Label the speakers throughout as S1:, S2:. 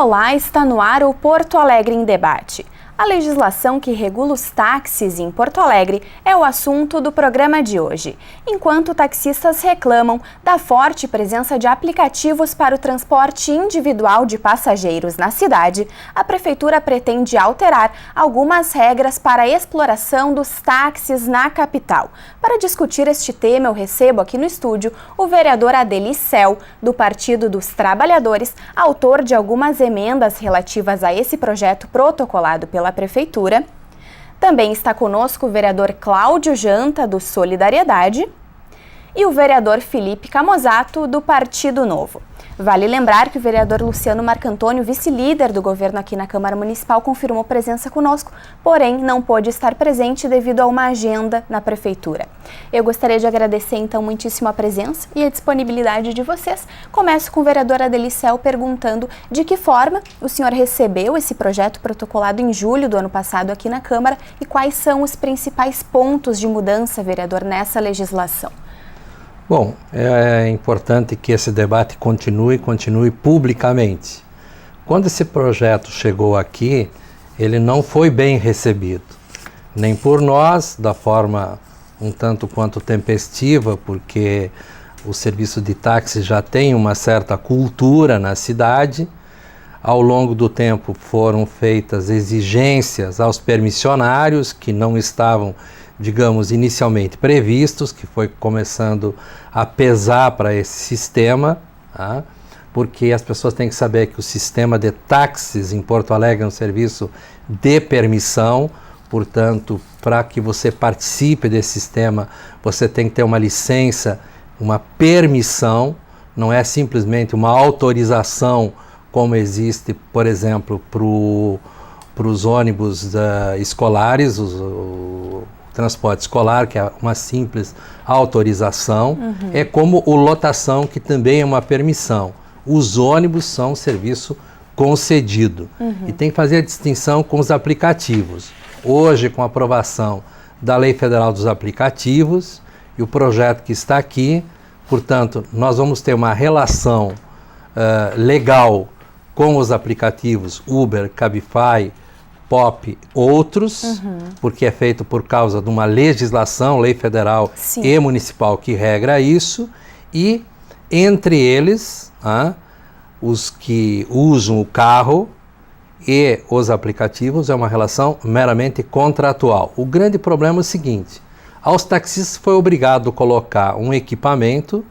S1: Olá, está no ar o Porto Alegre em Debate. A legislação que regula os táxis em Porto Alegre é o assunto do programa de hoje. Enquanto taxistas reclamam da forte presença de aplicativos para o transporte individual de passageiros na cidade, a Prefeitura pretende alterar algumas regras para a exploração dos táxis na capital. Para discutir este tema, eu recebo aqui no estúdio o vereador Adelicel, do Partido dos Trabalhadores, autor de algumas emendas relativas a esse projeto protocolado pela Prefeitura. Também está conosco o vereador Cláudio Janta, do Solidariedade, e o vereador Felipe Camozato, do Partido Novo. Vale lembrar que o vereador Luciano Marcantônio, vice-líder do governo aqui na Câmara Municipal, confirmou presença conosco, porém não pôde estar presente devido a uma agenda na Prefeitura. Eu gostaria de agradecer então muitíssimo a presença e a disponibilidade de vocês. Começo com o vereador Adelicel perguntando de que forma o senhor recebeu esse projeto protocolado em julho do ano passado aqui na Câmara e quais são os principais pontos de mudança, vereador, nessa legislação.
S2: Bom, é importante que esse debate continue publicamente. Quando esse projeto chegou aqui, ele não foi bem recebido, nem por nós, da forma um tanto quanto tempestiva, porque o serviço de táxi já tem uma certa cultura na cidade. Ao longo do tempo foram feitas exigências aos permissionários que não estavam, digamos, inicialmente previstos, que foi começando a pesar para esse sistema, tá? Porque as pessoas têm que saber que o sistema de táxis em Porto Alegre é um serviço de permissão, portanto, para que você participe desse sistema, você tem que ter uma licença, uma permissão, não é simplesmente uma autorização, como existe, por exemplo, para os ônibus escolares, o transporte escolar, que é uma simples autorização, é como o lotação, que também é uma permissão. Os ônibus são um serviço concedido. E tem que fazer a distinção com os aplicativos. Hoje, com a aprovação da Lei Federal dos Aplicativos e o projeto que está aqui, portanto, nós vamos ter uma relação legal com os aplicativos Uber, Cabify, Pop, outros, porque é feito por causa de uma legislação, lei federal Sim. e municipal que regra isso, e entre eles, os que usam o carro e os aplicativos é uma relação meramente contratual. O grande problema é o seguinte: aos taxistas foi obrigado a colocar um equipamento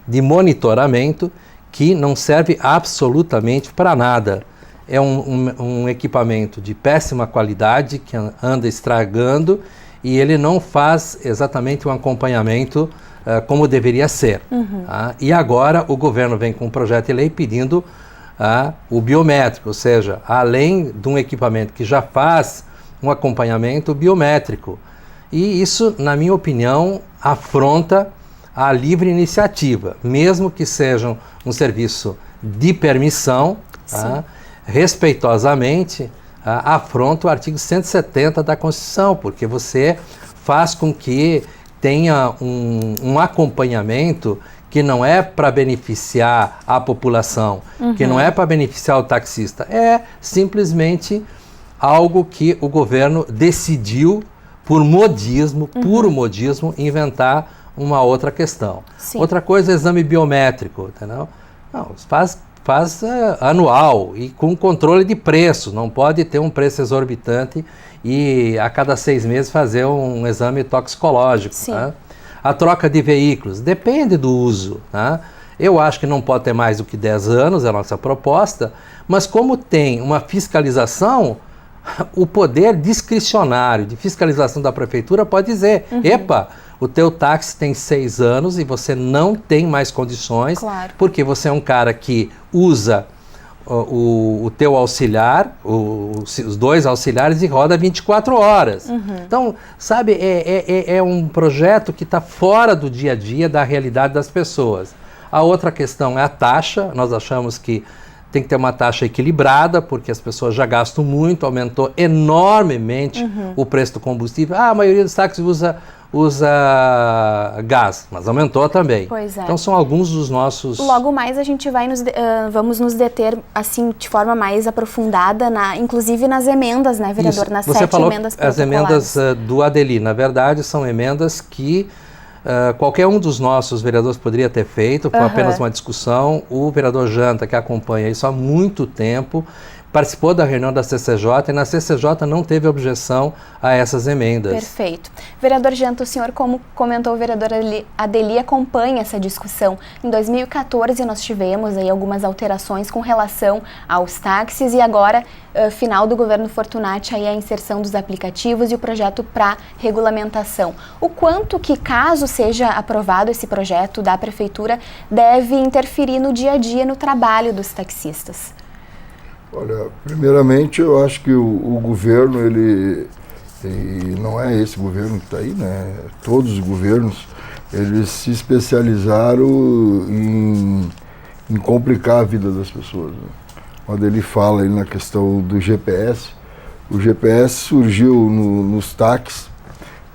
S2: de monitoramento que não serve absolutamente para nada. É um equipamento de péssima qualidade, que anda estragando, e ele não faz exatamente um acompanhamento como deveria ser. E agora o governo vem com um projeto de lei pedindo o biométrico, ou seja, além de um equipamento que já faz um acompanhamento biométrico. E isso, na minha opinião, afronta a livre iniciativa, mesmo que seja um serviço de permissão, respeitosamente, afronta o artigo 170 da Constituição, porque você faz com que tenha um acompanhamento que não é para beneficiar a população, que não é para beneficiar o taxista, é simplesmente algo que o governo decidiu, por modismo, puro modismo, inventar uma outra questão. Sim. Outra coisa é exame biométrico, entendeu? Não, faz anual e com controle de preço, não pode ter um preço exorbitante e a cada 6 meses fazer um exame toxicológico. Né? A troca de veículos, depende do uso. Né? Eu acho que não pode ter mais do que 10 anos, é a nossa proposta, mas como tem uma fiscalização, o poder discricionário de fiscalização da Prefeitura pode dizer, epa, o teu táxi tem 6 anos e você não tem mais condições, porque você é um cara que usa o teu auxiliar, os 2 auxiliares, e roda 24 horas. Então, sabe, é um projeto que está fora do dia a dia, da realidade das pessoas. A outra questão é a taxa. Nós achamos que tem que ter uma taxa equilibrada, porque as pessoas já gastam muito, aumentou enormemente o preço do combustível. A maioria dos táxis usa usa gás, mas aumentou também.
S1: Pois é.
S2: Então são alguns dos nossos...
S1: Logo mais a gente vai vamos nos deter assim de forma mais aprofundada, inclusive nas emendas, né, vereador?
S2: Isso.
S1: Nas
S2: Você
S1: 7
S2: falou
S1: emendas
S2: as emendas do ADELI. Na verdade, são emendas que qualquer um dos nossos vereadores poderia ter feito, foi apenas uma discussão. O vereador Janta, que acompanha isso há muito tempo, participou da reunião da CCJ e na CCJ não teve objeção a essas emendas.
S1: Perfeito. Vereador Janta, o senhor, como comentou, o vereador ADELI acompanha essa discussão. Em 2014 nós tivemos aí algumas alterações com relação aos táxis e agora, final do governo Fortunati, aí a inserção dos aplicativos e o projeto para regulamentação. O quanto que, caso seja aprovado esse projeto da Prefeitura, deve interferir no dia a dia, no trabalho dos taxistas?
S3: Olha, primeiramente eu acho que o governo, e não é esse governo que está aí, né? Todos os governos, eles se especializaram em complicar a vida das pessoas, né? Quando ele fala aí na questão do GPS, o GPS surgiu nos táxis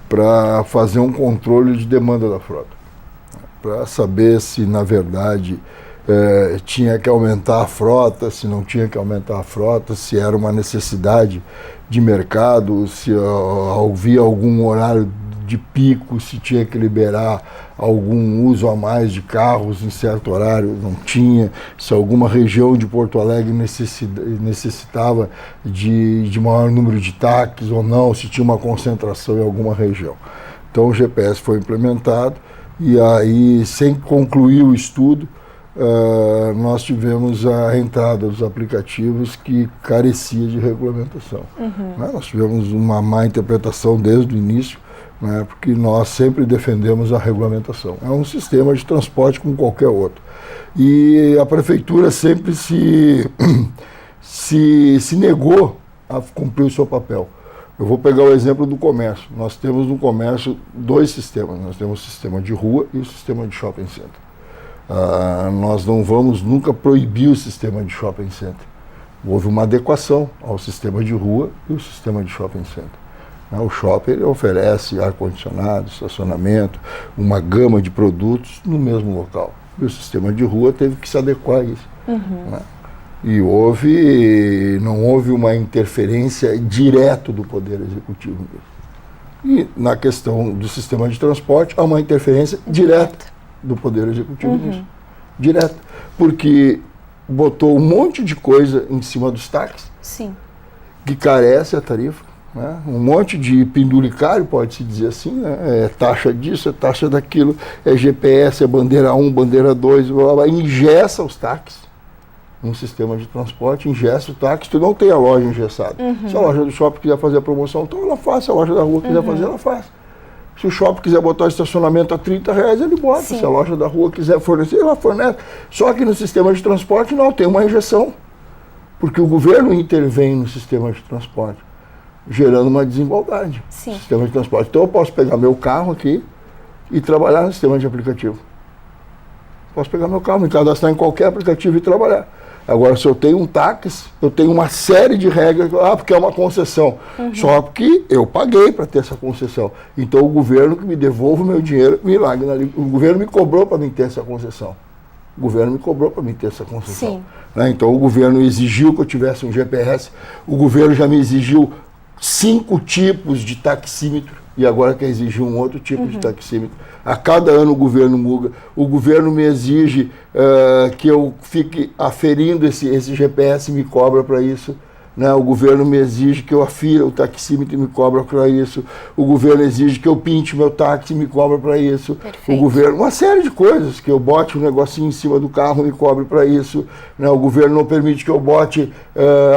S3: para fazer um controle de demanda da frota, para saber se, na verdade, tinha que aumentar a frota, se não tinha que aumentar a frota, se era uma necessidade de mercado, se havia algum horário de pico, se tinha que liberar algum uso a mais de carros em certo horário, não tinha, se alguma região de Porto Alegre necessitava de maior número de táxis ou não, se tinha uma concentração em alguma região. Então o GPS foi implementado e aí, sem concluir o estudo, nós tivemos a entrada dos aplicativos que carecia de regulamentação. Nós tivemos uma má interpretação desde o início, né, porque nós sempre defendemos a regulamentação. É um sistema de transporte como qualquer outro. E a Prefeitura sempre se negou a cumprir o seu papel. Eu vou pegar o exemplo do comércio. Nós temos no comércio 2 sistemas. Nós temos o sistema de rua e o sistema de shopping center. Nós não vamos nunca proibir o sistema de shopping center. Houve uma adequação ao sistema de rua e o sistema de shopping center. O shopping ele oferece ar-condicionado, estacionamento, uma gama de produtos no mesmo local. E o sistema de rua teve que se adequar a isso. Né? E não houve uma interferência direta do Poder Executivo nisso. E na questão do sistema de transporte, há uma interferência direta do Poder Executivo nisso. Direta. Porque botou um monte de coisa em cima dos táxis.
S1: Sim.
S3: Que carece a tarifa. Né? Um monte de penduricário, pode-se dizer assim, né? É taxa disso, é taxa daquilo, é GPS, é bandeira 1, bandeira 2, blá, blá, engessa os táxis. Um sistema de transporte, ingessa o táxi, tu não tem a loja engessada. Se a loja do shopping quiser fazer a promoção, então ela faz. Se a loja da rua quiser fazer, ela faz. Se o shopping quiser botar o estacionamento a R$30, ele bota. Sim. Se a loja da rua quiser fornecer, ela fornece. Só que no sistema de transporte não, tem uma injeção. Porque o governo intervém no sistema de transporte, gerando uma desigualdade.
S1: Sim.
S3: No sistema de transporte. Então eu posso pegar meu carro aqui e trabalhar no sistema de aplicativo. Posso pegar meu carro, me cadastrar em qualquer aplicativo e trabalhar. Agora, se eu tenho um táxi, eu tenho uma série de regras, porque é uma concessão. Só porque eu paguei para ter essa concessão. Então, o governo que me devolve o meu dinheiro, o governo me cobrou para mim ter essa concessão. O governo me cobrou para mim ter essa concessão. Né? Então, o governo exigiu que eu tivesse um GPS, o governo já me exigiu 5 tipos de taxímetro, e agora quer exigir um outro tipo de taxímetro. A cada ano o governo muda. O governo me exige que eu fique aferindo esse GPS e me cobra para isso. Né? O governo me exige que eu afira o taxímetro e me cobra para isso. O governo exige que eu pinte meu táxi e me cobra para isso.
S1: Perfeito.
S3: O governo, uma série de coisas, que eu bote um negocinho em cima do carro e me cobre para isso. Né? O governo não permite que eu bote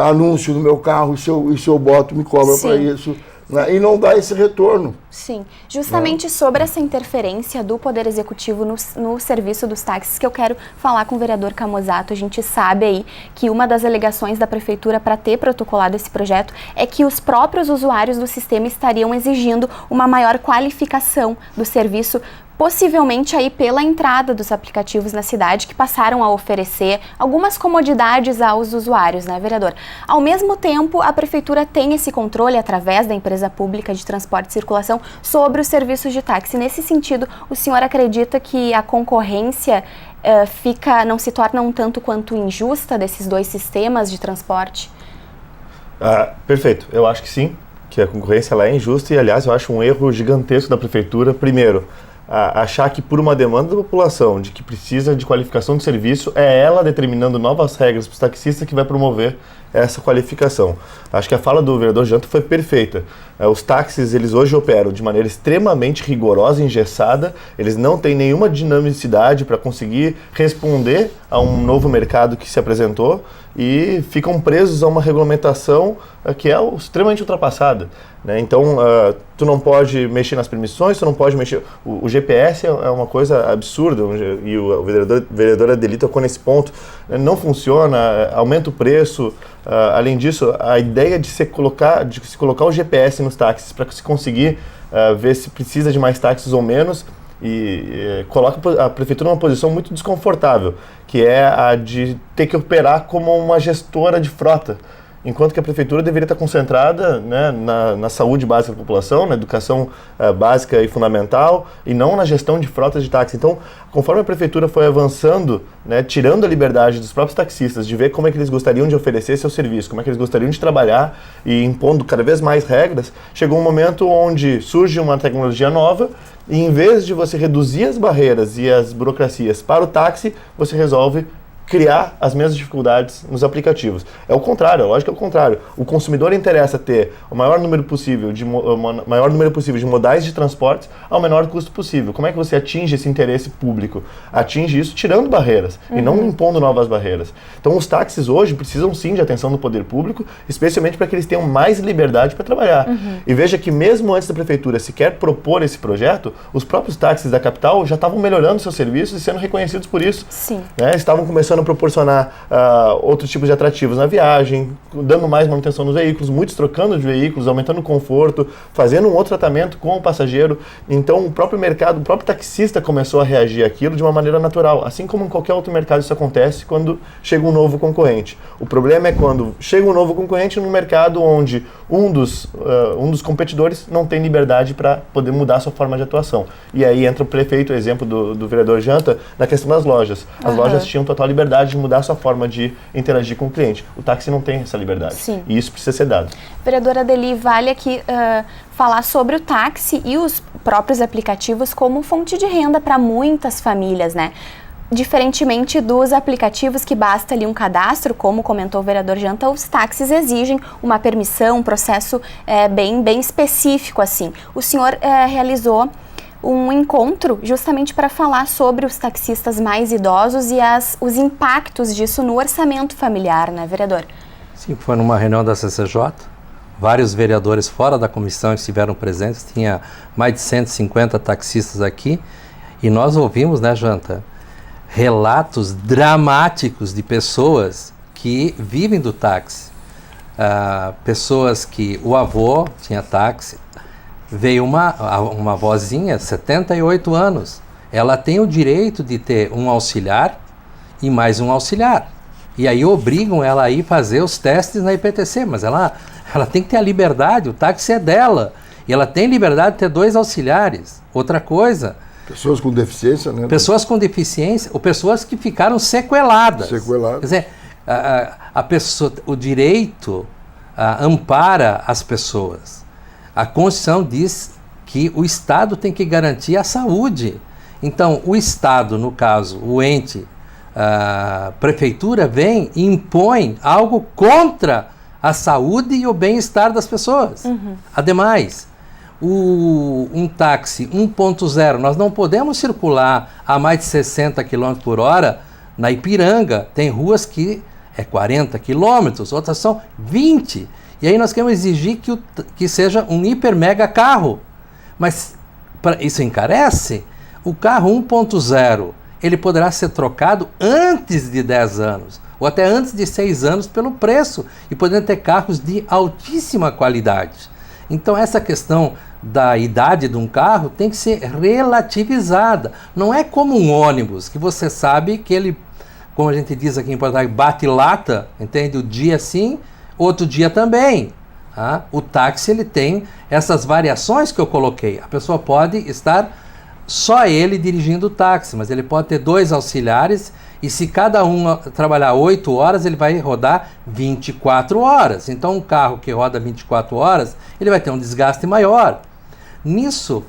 S3: anúncio no meu carro e se eu boto me cobra para isso. Né? E não dá esse retorno.
S1: Sim, justamente sobre essa interferência do Poder Executivo no serviço dos táxis que eu quero falar com o vereador Camozzato. A gente sabe aí que uma das alegações da Prefeitura para ter protocolado esse projeto é que os próprios usuários do sistema estariam exigindo uma maior qualificação do serviço possivelmente aí pela entrada dos aplicativos na cidade, que passaram a oferecer algumas comodidades aos usuários, né, vereador? Ao mesmo tempo, a Prefeitura tem esse controle através da empresa pública de transporte e circulação sobre os serviços de táxi. Nesse sentido, o senhor acredita que a concorrência não se torna um tanto quanto injusta desses dois sistemas de transporte?
S4: Perfeito, eu acho que sim, que a concorrência ela é injusta e, aliás, eu acho um erro gigantesco da Prefeitura, primeiro, achar que por uma demanda da população de que precisa de qualificação de serviço, é ela determinando novas regras para os taxistas que vai promover essa qualificação. Acho que a fala do vereador Janta foi perfeita. Os táxis, eles hoje operam de maneira extremamente rigorosa e engessada, eles não têm nenhuma dinamicidade para conseguir responder a um novo mercado que se apresentou e ficam presos a uma regulamentação que é extremamente ultrapassada, né? Então, tu não pode mexer nas permissões, tu não pode mexer... O GPS é uma coisa absurda, e o vereador Adeli tocou nesse ponto. Não funciona, aumenta o preço. Além disso, a ideia de se colocar o GPS nos táxis para se conseguir ver se precisa de mais táxis ou menos, e coloca a Prefeitura numa posição muito desconfortável, que é a de ter que operar como uma gestora de frota, enquanto que a Prefeitura deveria estar concentrada, né, na saúde básica da população, na educação básica e fundamental, e não na gestão de frotas de táxi. Então, conforme a Prefeitura foi avançando, né, tirando a liberdade dos próprios taxistas de ver como é que eles gostariam de oferecer seu serviço, como é que eles gostariam de trabalhar e impondo cada vez mais regras, chegou um momento onde surge uma tecnologia nova e, em vez de você reduzir as barreiras e as burocracias para o táxi, você resolve criar as mesmas dificuldades nos aplicativos. É o contrário, a lógica é o contrário. O consumidor interessa ter o maior número possível de modais de transportes ao menor custo possível. Como é que você atinge esse interesse público? Atinge isso tirando barreiras e não impondo novas barreiras. Então, os táxis hoje precisam sim de atenção do poder público, especialmente para que eles tenham mais liberdade para trabalhar. E veja que mesmo antes da Prefeitura sequer propor esse projeto, os próprios táxis da capital já estavam melhorando seus serviços e sendo reconhecidos por isso.
S1: Sim.
S4: Né? Estavam começando a proporcionar outros tipos de atrativos na viagem, dando mais manutenção nos veículos, muitos trocando de veículos, aumentando o conforto, fazendo um outro tratamento com o passageiro. Então, o próprio mercado, o próprio taxista começou a reagir àquilo de uma maneira natural, assim como em qualquer outro mercado isso acontece quando chega um novo concorrente. O problema é quando chega um novo concorrente num mercado onde um dos competidores não tem liberdade para poder mudar a sua forma de atuação. E aí entra o prefeito, o exemplo do vereador Janta, na questão das lojas. As lojas tinham total liberdade de mudar a sua forma de interagir com o cliente. O táxi não tem essa liberdade.
S1: Sim.
S4: E isso precisa ser dado.
S1: Vereadora Adeli, vale aqui falar sobre o táxi e os próprios aplicativos como fonte de renda para muitas famílias, né? Diferentemente dos aplicativos que basta ali um cadastro, como comentou o vereador Janta, os táxis exigem uma permissão, um processo bem específico assim. O senhor realizou um encontro justamente para falar sobre os taxistas mais idosos e os impactos disso no orçamento familiar, né, vereador?
S2: Sim, foi numa reunião da CCJ, vários vereadores fora da comissão estiveram presentes, tinha mais de 150 taxistas aqui, e nós ouvimos, né, Janta, relatos dramáticos de pessoas que vivem do táxi. Pessoas que o avô tinha táxi, veio uma vozinha, 78 anos, ela tem o direito de ter um auxiliar e mais um auxiliar. E aí obrigam ela a ir fazer os testes na IPTC, mas ela tem que ter a liberdade, o táxi é dela, e ela tem liberdade de ter 2 auxiliares. Outra coisa...
S3: Pessoas com deficiência, né?
S2: Pessoas com deficiência, ou pessoas que ficaram sequeladas. Quer dizer, a pessoa, o direito ampara as pessoas. A Constituição diz que o Estado tem que garantir a saúde. Então, o Estado, no caso, o ente, a Prefeitura vem e impõe algo contra a saúde e o bem-estar das pessoas. Ademais, um táxi 1.0, nós não podemos circular a mais de 60 km por hora na Ipiranga. Tem ruas que é 40 km, outras são 20. E aí nós queremos exigir que seja um hiper mega carro. Mas isso encarece. O carro 1.0, ele poderá ser trocado antes de 10 anos, ou até antes de 6 anos pelo preço, e podendo ter carros de altíssima qualidade. Então essa questão da idade de um carro tem que ser relativizada. Não é como um ônibus, que você sabe que ele, como a gente diz aqui em Porto Alegre, bate lata, entende? O dia sim, outro dia também. Tá? O táxi ele tem essas variações que eu coloquei. A pessoa pode estar só ele dirigindo o táxi, mas ele pode ter 2 auxiliares e se cada um trabalhar 8 horas, ele vai rodar 24 horas. Então um carro que roda 24 horas, ele vai ter um desgaste maior. Nisso,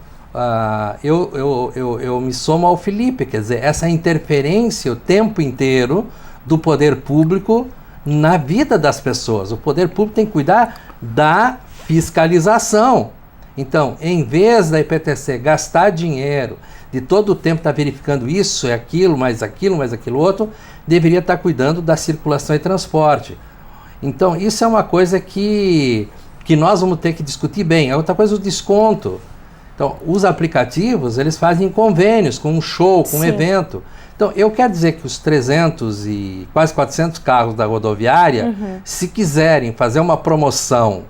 S2: eu me somo ao Felipe, quer dizer, essa interferência o tempo inteiro do poder público na vida das pessoas. O poder público tem que cuidar da fiscalização. Então, em vez da IPTC gastar dinheiro, de todo o tempo estar verificando isso, é aquilo, mais aquilo outro, deveria estar cuidando da circulação e transporte. Então, isso é uma coisa que nós vamos ter que discutir bem. A outra coisa é o desconto. Então, os aplicativos, eles fazem convênios com um show, com um evento. Então, eu quero dizer que os 300 e quase 400 carros da rodoviária, se quiserem fazer uma promoção,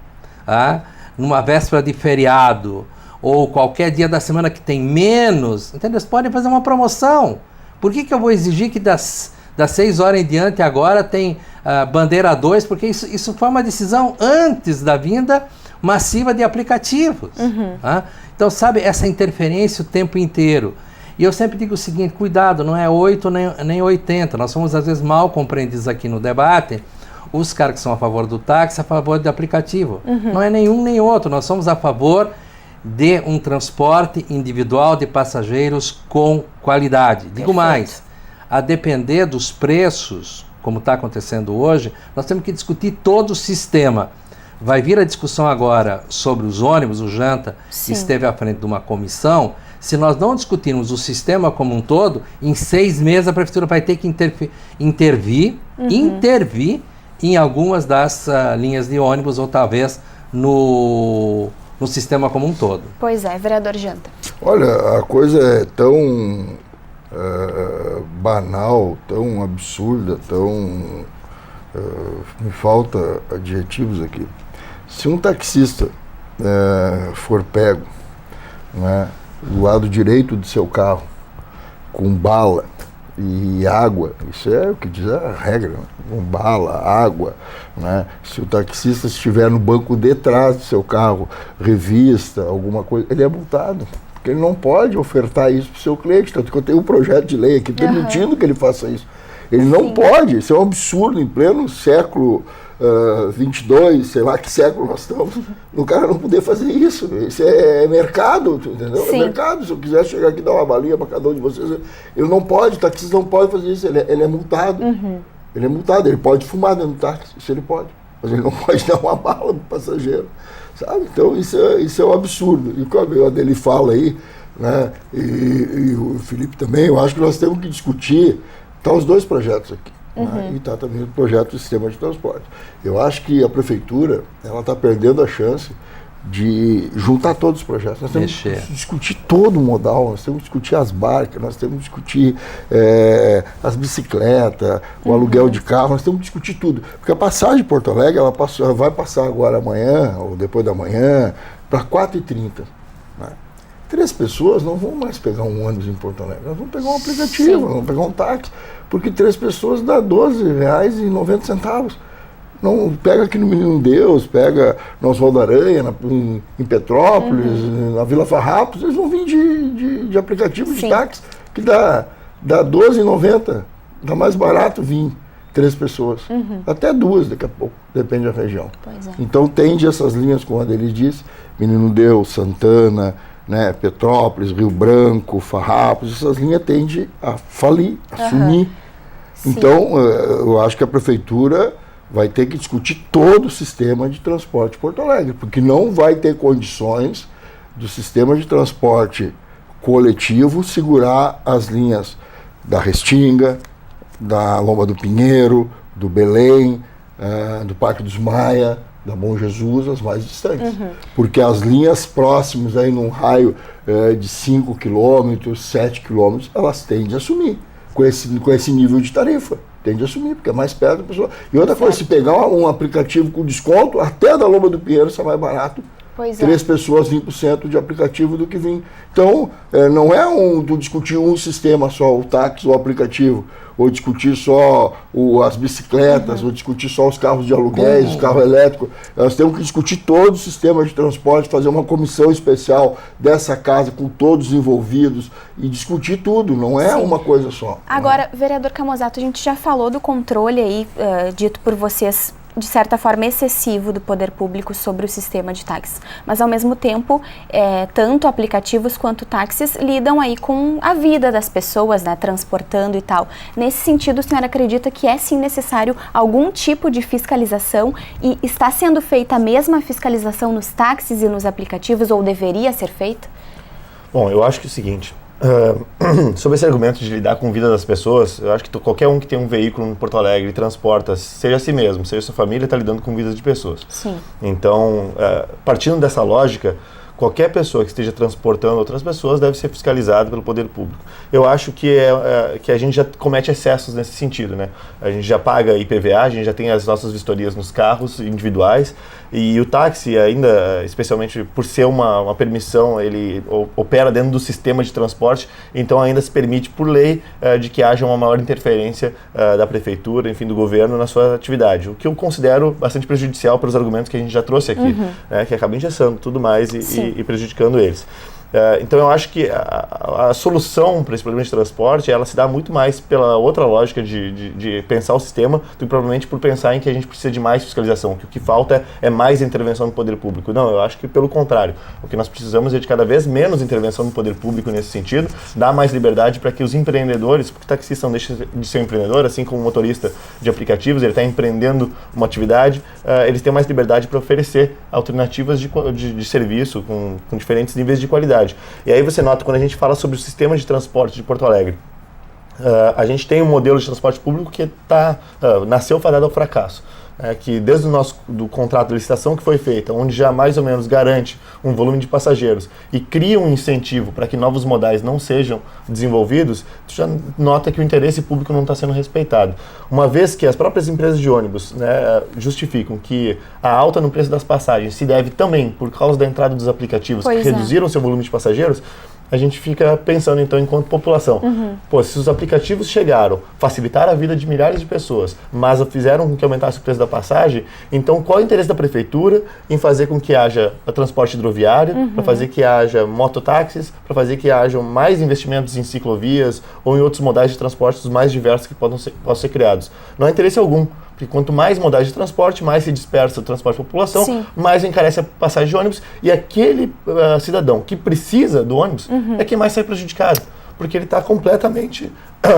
S2: numa véspera de feriado, ou qualquer dia da semana que tem menos, entendeu? Eles podem fazer uma promoção. Por que eu vou exigir que das 6 horas em diante agora tem bandeira 2? Porque isso foi uma decisão antes da vinda massiva de aplicativos. Então, sabe, essa interferência o tempo inteiro. E eu sempre digo o seguinte, cuidado, não é 8 nem 80. Nós somos às vezes mal compreendidos aqui no debate. Os caras que são a favor do táxi, a favor do aplicativo. Não é nenhum nem outro. Nós somos a favor de um transporte individual de passageiros com qualidade. Digo mais, a depender dos preços, como está acontecendo hoje, nós temos que discutir todo o sistema. Vai vir a discussão agora sobre os ônibus, o Janta esteve à frente de uma comissão. Se nós não discutirmos o sistema como um todo, em 6 meses a Prefeitura vai ter que intervir em algumas das linhas de ônibus ou talvez no sistema como um todo.
S1: Pois é, vereador Janta.
S3: Olha, a coisa é tão banal, tão absurda, me falta adjetivos aqui. Se um taxista for pego, né, do lado direito do seu carro com bala e água, isso é o que diz a regra, né? Com bala, água, né? Se o taxista estiver no banco de trás do seu carro, revista, alguma coisa, ele é multado, porque ele não pode ofertar isso para o seu cliente, tanto que eu tenho um projeto de lei aqui permitindo que ele faça isso. Ele não pode, isso é um absurdo, em pleno século 22, sei lá que século nós estamos, o cara não poder fazer isso. Isso é mercado, entendeu? É mercado. Se eu quiser chegar aqui e dar uma balinha para cada um de vocês, ele não pode, o taxista não pode fazer isso, ele é multado. Ele é multado, ele pode fumar dentro do táxi, isso ele pode, mas ele não pode dar uma bala para o passageiro, sabe? Então isso é um absurdo. E quando ele fala aí, né, e o Felipe também, eu acho que nós temos que discutir, tá os 2 projetos aqui. E está também o projeto do sistema de transporte. Eu acho que a Prefeitura está perdendo a chance de juntar todos os projetos. Nós temos que discutir todo o modal, nós temos que discutir as barcas, nós temos que discutir as bicicletas, o aluguel de carro, nós temos que discutir tudo. Porque a passagem de Porto Alegre ela vai passar agora amanhã, ou depois da manhã, para 4h30. Né? 3 pessoas não vão mais pegar um ônibus em Porto Alegre, nós vamos pegar um aplicativo, vamos pegar um táxi, porque 3 pessoas dá R$12,90. Não, pega aqui no Menino Deus, pega no Oswaldo Aranha, em Petrópolis, na Vila Farrapos, eles vão vir de aplicativo de táxi, que dá R$12,90, dá mais barato vir 3 pessoas, até 2 daqui a pouco, depende da região. Então tende essas linhas, como a dele disse, Menino Deus, Santana, né, Petrópolis, Rio Branco, Farrapos, essas linhas tendem a falir, a sumir. Então, eu acho que a Prefeitura vai ter que discutir todo o sistema de transporte de Porto Alegre, porque não vai ter condições do sistema de transporte coletivo segurar as linhas da Restinga, da Lomba do Pinheiro, do Belém, do Parque dos Maia, da Bom Jesus, as mais distantes. Porque as linhas próximas, aí num raio de 5 quilômetros, 7 quilômetros, elas tendem a sumir com esse nível de tarifa. Tende a assumir, porque é mais perto da pessoa. E outra coisa, se pegar um aplicativo com desconto, até da Lomba do Pinheiro sai mais barato
S1: Pois é.
S3: 3 pessoas, 20% de aplicativo do que vir. Então, não é tu discutir um sistema só, o táxi ou o aplicativo, ou discutir só as bicicletas, ou discutir só os carros de aluguéis, os carros elétricos. Nós temos que discutir todo o sistema de transporte, fazer uma comissão especial dessa casa com todos envolvidos e discutir tudo, não é uma coisa só.
S1: Agora, vereador Camozzato, a gente já falou do controle aí, dito por vocês, de certa forma excessivo do poder público sobre o sistema de táxis, mas ao mesmo tempo, tanto aplicativos quanto táxis lidam aí com a vida das pessoas, né, transportando e tal. Nesse sentido, o senhor acredita que é sim necessário algum tipo de fiscalização e está sendo feita a mesma fiscalização nos táxis e nos aplicativos ou deveria ser feita?
S4: Bom, eu acho que é o seguinte, sobre esse argumento de lidar com a vida das pessoas, eu acho que qualquer um que tem um veículo em Porto Alegre e transporta, seja a si mesmo, seja a sua família, está lidando com vidas de pessoas.
S1: Sim.
S4: Então, partindo dessa lógica, qualquer pessoa que esteja transportando outras pessoas deve ser fiscalizada pelo poder público. Eu acho que a gente já comete excessos nesse sentido, né? A gente já paga IPVA, a gente já tem as nossas vistorias nos carros individuais e o táxi ainda, especialmente por ser uma permissão, ele opera dentro do sistema de transporte, então ainda se permite por lei de que haja uma maior interferência da prefeitura, enfim, do governo na sua atividade, o que eu considero bastante prejudicial pelos argumentos que a gente já trouxe aqui, né, que acaba engessando tudo mais e prejudicando eles. Então eu acho que a solução para esse problema de transporte, ela se dá muito mais pela outra lógica de pensar o sistema do que provavelmente por pensar em que a gente precisa de mais fiscalização, que o que falta é mais intervenção do poder público. Não, eu acho que pelo contrário, o que nós precisamos é de cada vez menos intervenção do poder público nesse sentido, dar mais liberdade para que os empreendedores, porque o taxista não deixa de ser um empreendedor, assim como o motorista de aplicativos, ele está empreendendo uma atividade, eles têm mais liberdade para oferecer alternativas de serviço com diferentes níveis de qualidade. E aí você nota, quando a gente fala sobre o sistema de transporte de Porto Alegre, a gente tem um modelo de transporte público que nasceu fadado ao fracasso. Que desde do contrato de licitação que foi feita, onde já mais ou menos garante um volume de passageiros e cria um incentivo para que novos modais não sejam desenvolvidos, tu já nota que o interesse público não está sendo respeitado. Uma vez que as próprias empresas de ônibus, né, justificam que a alta no preço das passagens se deve também por causa da entrada dos aplicativos que reduziram seu volume de passageiros, a gente fica pensando, então, enquanto população. Pô, se os aplicativos chegaram, facilitaram a vida de milhares de pessoas, mas fizeram com que aumentasse o preço da passagem, então qual é o interesse da prefeitura em fazer com que haja transporte hidroviário, para fazer que haja mototáxis, para fazer que haja mais investimentos em ciclovias ou em outros modais de transporte mais diversos que possam ser criados? Não há interesse algum. Porque quanto mais modais de transporte, mais se dispersa o transporte da população, mais encarece a passagem de ônibus e aquele cidadão que precisa do ônibus é quem mais sai prejudicado, porque ele está completamente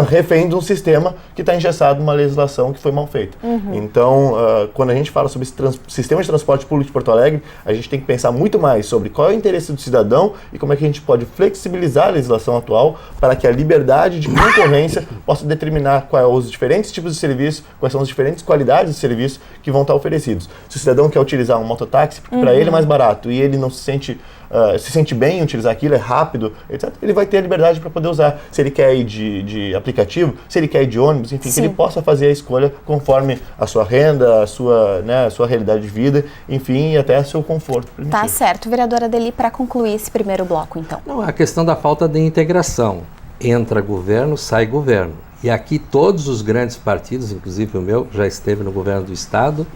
S4: refém de um sistema que está engessado numa legislação que foi mal feita. Então, quando a gente fala sobre esse sistema de transporte público de Porto Alegre, a gente tem que pensar muito mais sobre qual é o interesse do cidadão e como é que a gente pode flexibilizar a legislação atual para que a liberdade de concorrência possa determinar quais são os diferentes tipos de serviço, quais são as diferentes qualidades de serviço que vão estar oferecidos. Se o cidadão quer utilizar um mototáxi, porque para ele é mais barato e ele não se sente bem em utilizar aquilo, é rápido, etc., ele vai ter a liberdade para poder usar. Se ele quer ir de aplicativo, se ele quer ir de ônibus, enfim, que ele possa fazer a escolha conforme a sua renda, a sua realidade de vida, enfim, e até o seu conforto.
S1: Tá certo. Vereadora Adeli, para concluir esse primeiro bloco, então.
S2: Não, a questão da falta de integração. Entra governo, sai governo. E aqui todos os grandes partidos, inclusive o meu, já esteve no governo do Estado,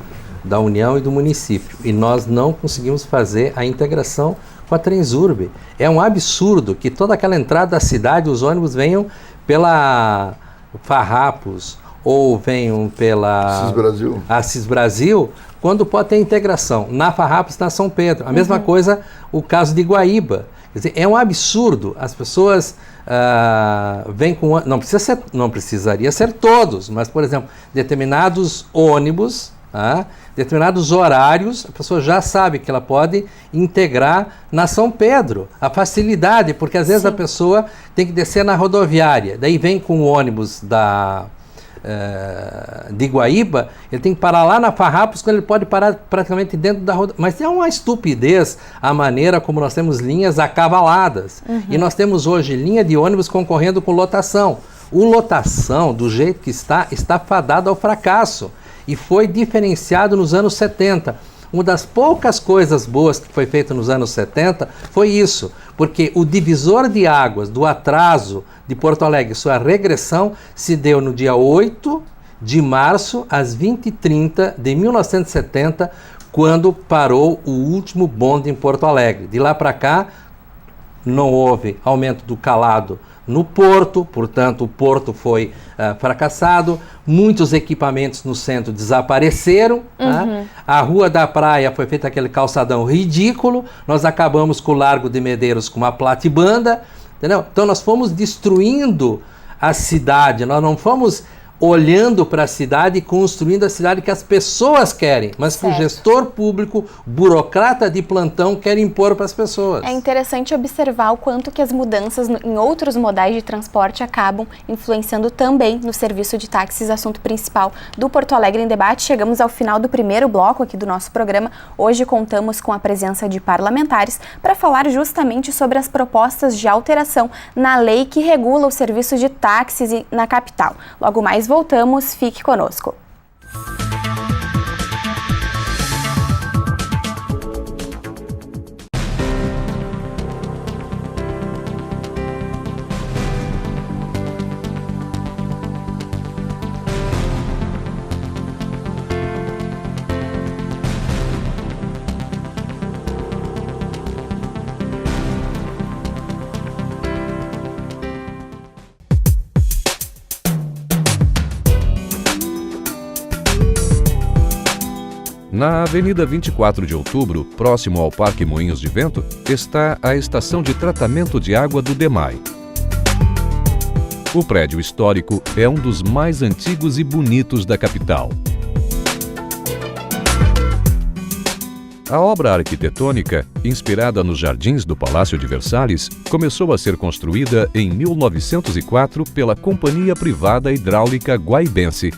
S2: da União e do município. E nós não conseguimos fazer a integração com a Transurb. É um absurdo que toda aquela entrada da cidade, os ônibus venham pela Farrapos ou venham pela Assis Brasil, quando pode ter integração na Farrapos e na São Pedro. A mesma coisa o caso de Guaíba. Quer dizer, é um absurdo. As pessoas vêm com... Não precisaria ser todos, mas, por exemplo, determinados ônibus... determinados horários, a pessoa já sabe que ela pode integrar na São Pedro. A facilidade, porque às vezes a pessoa tem que descer na rodoviária, daí vem com o ônibus de Guaíba, ele tem que parar lá na Farrapos, quando ele pode parar praticamente dentro da rodoviária. Mas é uma estupidez a maneira como nós temos linhas acavaladas. E nós temos hoje linha de ônibus concorrendo com lotação. O lotação, do jeito que está fadado ao fracasso. E foi diferenciado nos anos 70. Uma das poucas coisas boas que foi feita nos anos 70 foi isso, porque o divisor de águas do atraso de Porto Alegre, sua regressão, se deu no dia 8 de março, às 20h30 de 1970, quando parou o último bonde em Porto Alegre. De lá para cá, não houve aumento do calado no porto, portanto o porto foi fracassado, muitos equipamentos no centro desapareceram, né? A Rua da Praia foi feito aquele calçadão ridículo, nós acabamos com o Largo de Medeiros com uma platibanda, entendeu? Então nós fomos destruindo a cidade, nós não fomos olhando para a cidade e construindo a cidade que as pessoas querem, mas que o gestor público, burocrata de plantão, quer impor para as pessoas.
S1: É interessante observar o quanto que as mudanças em outros modais de transporte acabam influenciando também no serviço de táxis, assunto principal do Porto Alegre em Debate. Chegamos ao final do primeiro bloco aqui do nosso programa. Hoje contamos com a presença de parlamentares para falar justamente sobre as propostas de alteração na lei que regula o serviço de táxis na capital. Logo mais voltamos, fique conosco.
S5: Na Avenida 24 de Outubro, próximo ao Parque Moinhos de Vento, está a Estação de Tratamento de Água do DEMAI. O prédio histórico é um dos mais antigos e bonitos da capital. A obra arquitetônica, inspirada nos jardins do Palácio de Versalhes, começou a ser construída em 1904 pela Companhia Privada Hidráulica Guaibense.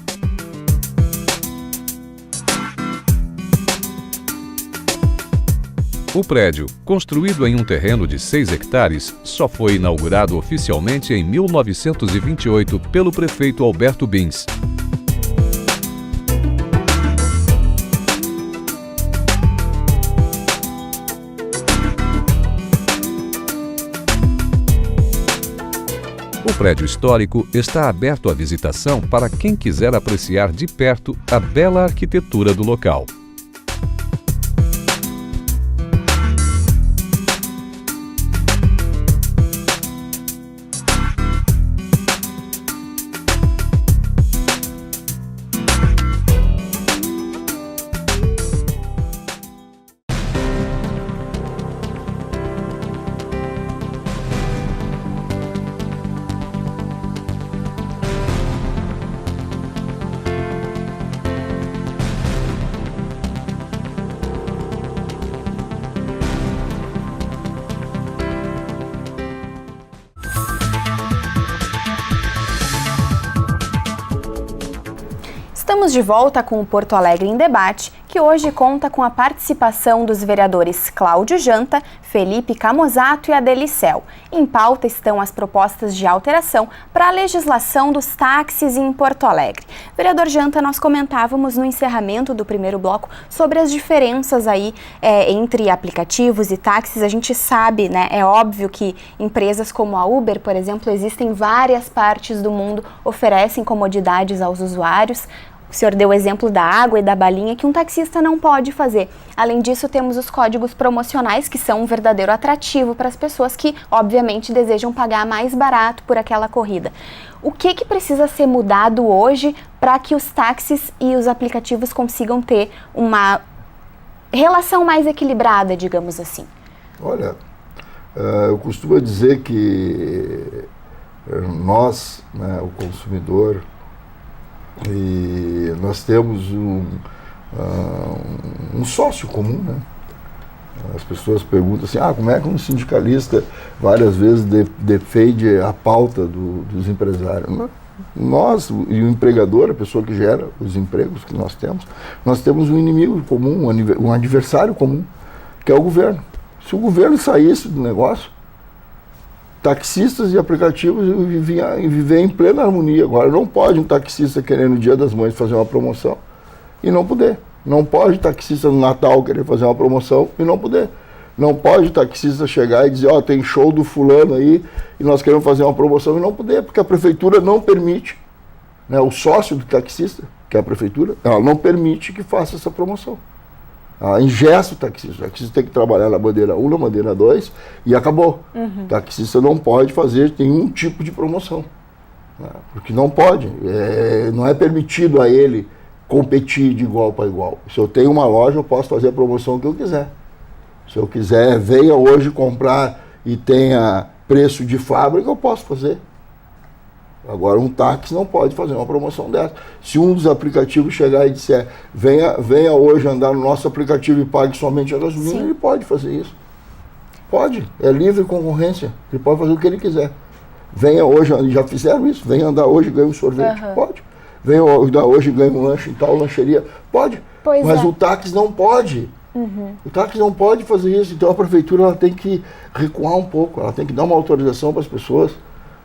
S5: O prédio, construído em um terreno de 6 hectares, só foi inaugurado oficialmente em 1928 pelo prefeito Alberto Bins. O prédio histórico está aberto à visitação para quem quiser apreciar de perto a bela arquitetura do local.
S1: Estamos de volta com o Porto Alegre em Debate, que hoje conta com a participação dos vereadores Cláudio Janta, Felipe Camozato e Adelicel. Em pauta estão as propostas de alteração para a legislação dos táxis em Porto Alegre. Vereador Janta, nós comentávamos no encerramento do primeiro bloco sobre as diferenças aí entre aplicativos e táxis. A gente sabe, né, é óbvio que empresas como a Uber, por exemplo, existem em várias partes do mundo, oferecem comodidades aos usuários. O senhor deu o exemplo da água e da balinha que um taxista não pode fazer. Além disso, temos os códigos promocionais, que são um verdadeiro atrativo para as pessoas que, obviamente, desejam pagar mais barato por aquela corrida. O que precisa ser mudado hoje para que os táxis e os aplicativos consigam ter uma relação mais equilibrada, digamos assim?
S3: Olha, eu costumo dizer que nós, né, o consumidor, e nós temos um sócio comum, né? As pessoas perguntam assim, como é que um sindicalista várias vezes defende a pauta dos empresários? Nós, e o empregador, a pessoa que gera os empregos que nós temos um inimigo comum, um adversário comum, que é o governo. Se o governo saísse do negócio, taxistas e aplicativos viver em plena harmonia. Agora não pode um taxista querer no Dia das Mães fazer uma promoção e não poder. Não pode taxista no Natal querer fazer uma promoção e não poder. Não pode taxista chegar e dizer, tem show do fulano aí e nós queremos fazer uma promoção e não poder, porque a prefeitura não permite, né, o sócio do taxista, que é a prefeitura, ela não permite que faça essa promoção. Ela ingesta o taxista. O taxista tem que trabalhar na bandeira 1, na bandeira 2 e acabou. O taxista não pode fazer nenhum tipo de promoção. Né, porque não pode. Não é permitido a ele competir de igual para igual. Se eu tenho uma loja, eu posso fazer a promoção que eu quiser. Se eu quiser, venha hoje comprar e tenha preço de fábrica, eu posso fazer. Agora, um táxi não pode fazer uma promoção dessa. Se um dos aplicativos chegar e disser, venha hoje andar no nosso aplicativo e pague somente a gasolina, ele pode fazer isso. Pode, é livre concorrência. Ele pode fazer o que ele quiser. Venha hoje, já fizeram isso, venha andar hoje e ganhe um sorvete. Pode. Venha andar hoje e ganhe um lanche em tal lancheria. Pode. Mas o táxi não pode. O táxi não pode fazer isso, então a prefeitura ela tem que recuar um pouco, ela tem que dar uma autorização para as pessoas,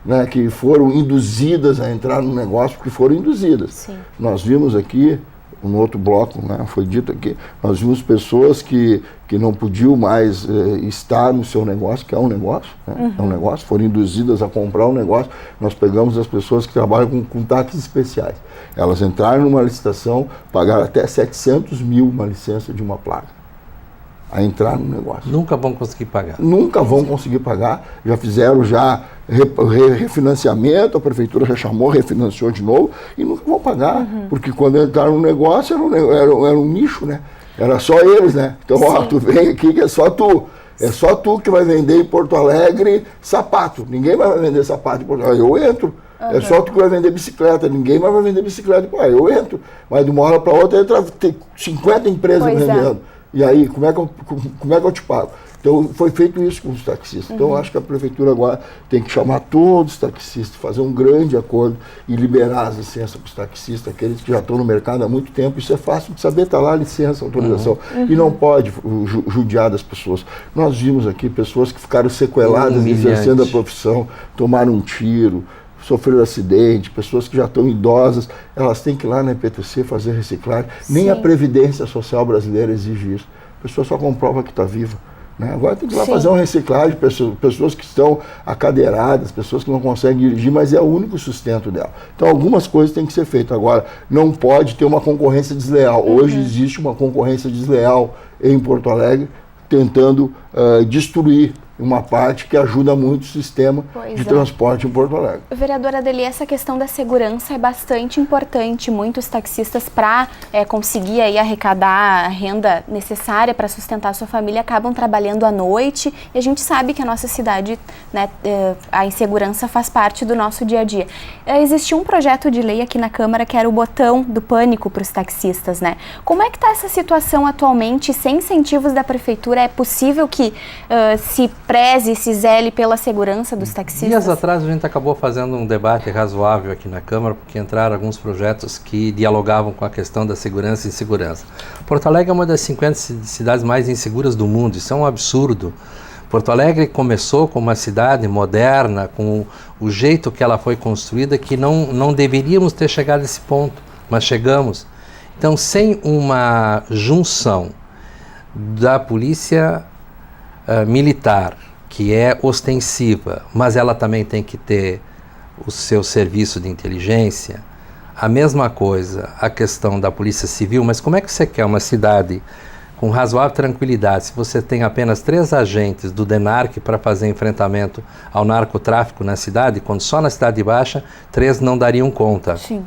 S3: né, que foram induzidas a entrar no negócio, porque foram induzidas.
S1: Sim.
S3: Nós vimos aqui, no outro bloco, né, foi dito aqui, nós vimos pessoas que não podiam mais estar no seu negócio, que é um negócio, né, é um negócio, foram induzidas a comprar um negócio. Nós pegamos as pessoas que trabalham com táxis especiais. Elas entraram numa licitação, pagaram até 700 mil uma licença de uma placa, a entrar no negócio.
S2: Nunca vão conseguir pagar.
S3: Nunca vão conseguir pagar. Já fizeram refinanciamento, a prefeitura já chamou, refinanciou de novo e nunca vão pagar. Porque quando entraram no negócio era um nicho, né? Era só eles, né? Então, tu vem aqui que é só tu. É só tu que vai vender em Porto Alegre sapato. Ninguém vai vender sapato em Porto Alegre. Eu entro. É só tu que vai vender bicicleta. Ninguém mais vai vender bicicleta. Eu entro. Mas de uma hora para outra entra 50 empresas vendendo. E aí, como é que eu te pago? Então, foi feito isso com os taxistas. Então, eu acho que a prefeitura agora tem que chamar todos os taxistas, fazer um grande acordo e liberar as licenças para os taxistas, aqueles que já estão no mercado há muito tempo. Isso é fácil de saber, está lá a licença, a autorização. E não pode judiar das pessoas. Nós vimos aqui pessoas que ficaram sequeladas exercendo a profissão, tomaram um tiro, sofreram acidente, pessoas que já estão idosas, elas têm que ir lá na EPTC fazer reciclagem. Nem a Previdência Social brasileira exige isso. A pessoa só comprova que está viva. Né? Agora tem que ir lá fazer uma reciclagem, pessoas que estão acadeiradas, pessoas que não conseguem dirigir, mas é o único sustento dela. Então algumas coisas têm que ser feitas. Agora, não pode ter uma concorrência desleal. Hoje existe uma concorrência desleal em Porto Alegre, tentando destruir uma parte que ajuda muito o sistema de transporte em Porto Alegre.
S1: Vereadora Adeli, essa questão da segurança é bastante importante. Muitos taxistas, para conseguir aí arrecadar a renda necessária para sustentar a sua família, acabam trabalhando à noite, e a gente sabe que a nossa cidade, né, a insegurança faz parte do nosso dia a dia. Existia um projeto de lei aqui na Câmara que era o botão do pânico para os taxistas, né? Como é que está essa situação atualmente? Sem incentivos da Prefeitura, é possível que se preze, se zele pela segurança dos taxistas?
S2: Dias atrás a gente acabou fazendo um debate razoável aqui na Câmara, porque entraram alguns projetos que dialogavam com a questão da segurança e insegurança. Porto Alegre é uma das 50 cidades mais inseguras do mundo, isso é um absurdo. Porto Alegre começou como uma cidade moderna, com o jeito que ela foi construída, que não deveríamos ter chegado a esse ponto, mas chegamos. Então, sem uma junção da polícia militar, que é ostensiva, mas ela também tem que ter o seu serviço de inteligência, a mesma coisa, a questão da polícia civil. Mas como é que você quer uma cidade com razoável tranquilidade se você tem apenas 3 agentes do DENARC para fazer enfrentamento ao narcotráfico na cidade, quando só na Cidade Baixa 3 não dariam conta?
S1: Sim.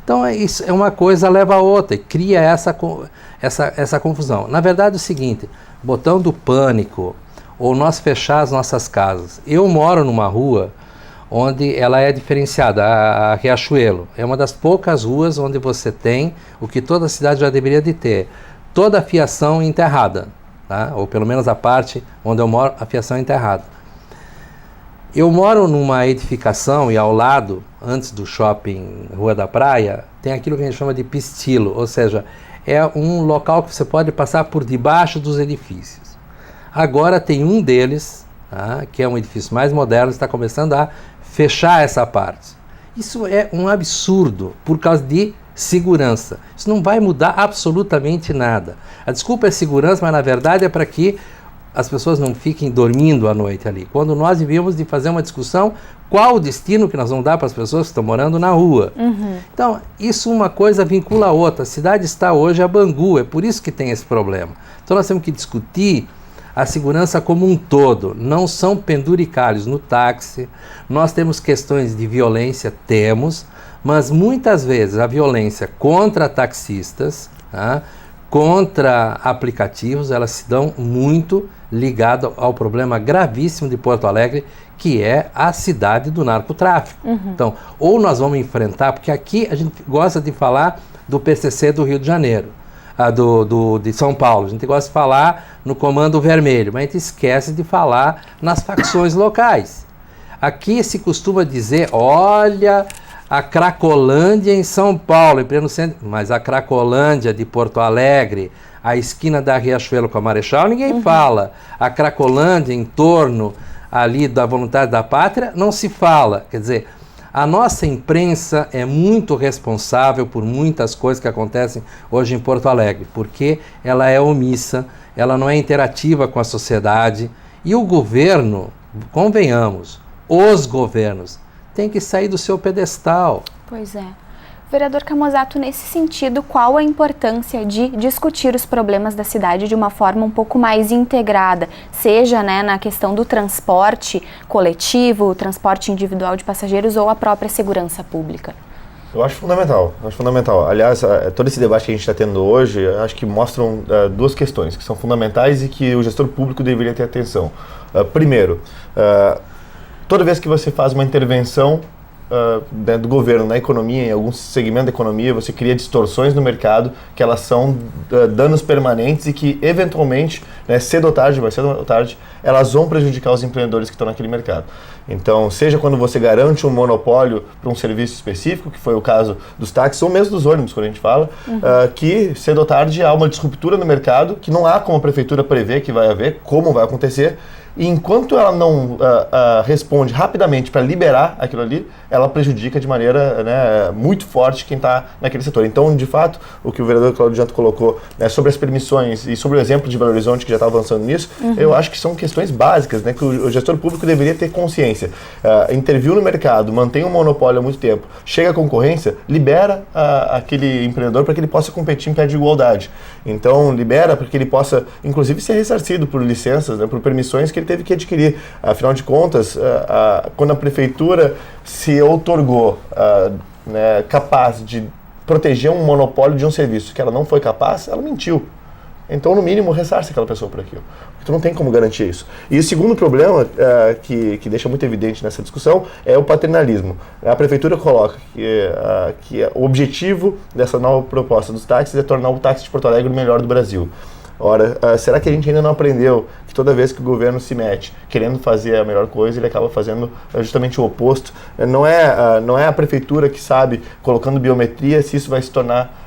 S2: Então isso é uma coisa leva a outra e cria essa confusão. Na verdade é o seguinte: botão do pânico, ou nós fechar as nossas casas. Eu moro numa rua onde ela é diferenciada, a Riachuelo. É uma das poucas ruas onde você tem o que toda a cidade já deveria de ter: toda a fiação enterrada, tá? Ou pelo menos a parte onde eu moro, a fiação enterrada. Eu moro numa edificação e ao lado, antes do shopping Rua da Praia, tem aquilo que a gente chama de pistilo, ou seja, é um local que você pode passar por debaixo dos edifícios. Agora tem um deles, tá, que é um edifício mais moderno, está começando a fechar essa parte. Isso é um absurdo por causa de segurança. Isso não vai mudar absolutamente nada. A desculpa é segurança, mas na verdade é para que as pessoas não fiquem dormindo à noite ali. Quando nós devíamos de fazer uma discussão, qual o destino que nós vamos dar para as pessoas que estão morando na rua. Então, isso uma coisa vincula a outra. A cidade está hoje a Bangu, é por isso que tem esse problema. Então nós temos que discutir a segurança como um todo. Não são penduricalhos no táxi, nós temos questões de violência, temos, mas muitas vezes a violência contra taxistas, tá, contra aplicativos, elas se dão muito ligado ao problema gravíssimo de Porto Alegre, que é a cidade do narcotráfico. Então, ou nós vamos enfrentar, porque aqui a gente gosta de falar do PCC do Rio de Janeiro, de São Paulo, a gente gosta de falar no Comando Vermelho, mas a gente esquece de falar nas facções locais. Aqui se costuma dizer, olha, a Cracolândia em São Paulo, em pleno centro, mas a Cracolândia de Porto Alegre, a esquina da Riachuelo com a Marechal, ninguém fala. A Cracolândia em torno ali da Vontade da Pátria, não se fala. Quer dizer, a nossa imprensa é muito responsável por muitas coisas que acontecem hoje em Porto Alegre, porque ela é omissa, ela não é interativa com a sociedade, e o governo, convenhamos, os governos, tem que sair do seu pedestal.
S1: Pois é. Vereador Camozzato, nesse sentido, qual a importância de discutir os problemas da cidade de uma forma um pouco mais integrada, seja, né, na questão do transporte coletivo, o transporte individual de passageiros ou a própria segurança pública?
S4: Eu acho fundamental, Aliás, todo esse debate que a gente está tendo hoje, acho que mostram duas questões que são fundamentais e que o gestor público deveria ter atenção. Primeiro, toda vez que você faz uma intervenção do governo na economia, em algum segmento da economia, você cria distorções no mercado que elas são danos permanentes e que eventualmente, né, cedo ou tarde, elas vão prejudicar os empreendedores que estão naquele mercado. Então, seja quando você garante um monopólio para um serviço específico, que foi o caso dos táxis ou mesmo dos ônibus, quando a gente fala, que cedo ou tarde há uma disruptura no mercado que não há como a prefeitura prever que vai haver, como vai acontecer. E enquanto ela não responde rapidamente para liberar aquilo ali, ela prejudica de maneira, né, muito forte quem está naquele setor. Então, de fato, o que o vereador Cláudio Janto colocou, né, sobre as permissões e sobre o exemplo de Belo Horizonte, que já está avançando nisso, eu acho que são questões básicas, né, que o gestor público deveria ter consciência. Interviu no mercado, mantém um monopólio há muito tempo, chega a concorrência, libera aquele empreendedor para que ele possa competir em pé de igualdade. Então, libera para que ele possa, inclusive, ser ressarcido por licenças, né, por permissões que ele teve que adquirir. Afinal de contas, quando a prefeitura se outorgou né, capaz de proteger um monopólio de um serviço que ela não foi capaz, ela mentiu. Então, no mínimo, ressarce aquela pessoa por aquilo. Porque tu não tem como garantir isso. E o segundo problema que deixa muito evidente nessa discussão é o paternalismo. A prefeitura coloca que o objetivo dessa nova proposta dos táxis é tornar o táxi de Porto Alegre o melhor do Brasil. Ora, será que a gente ainda não aprendeu que toda vez que o governo se mete querendo fazer a melhor coisa, ele acaba fazendo justamente o oposto? Não é a prefeitura que sabe, colocando biometria, se isso vai se tornar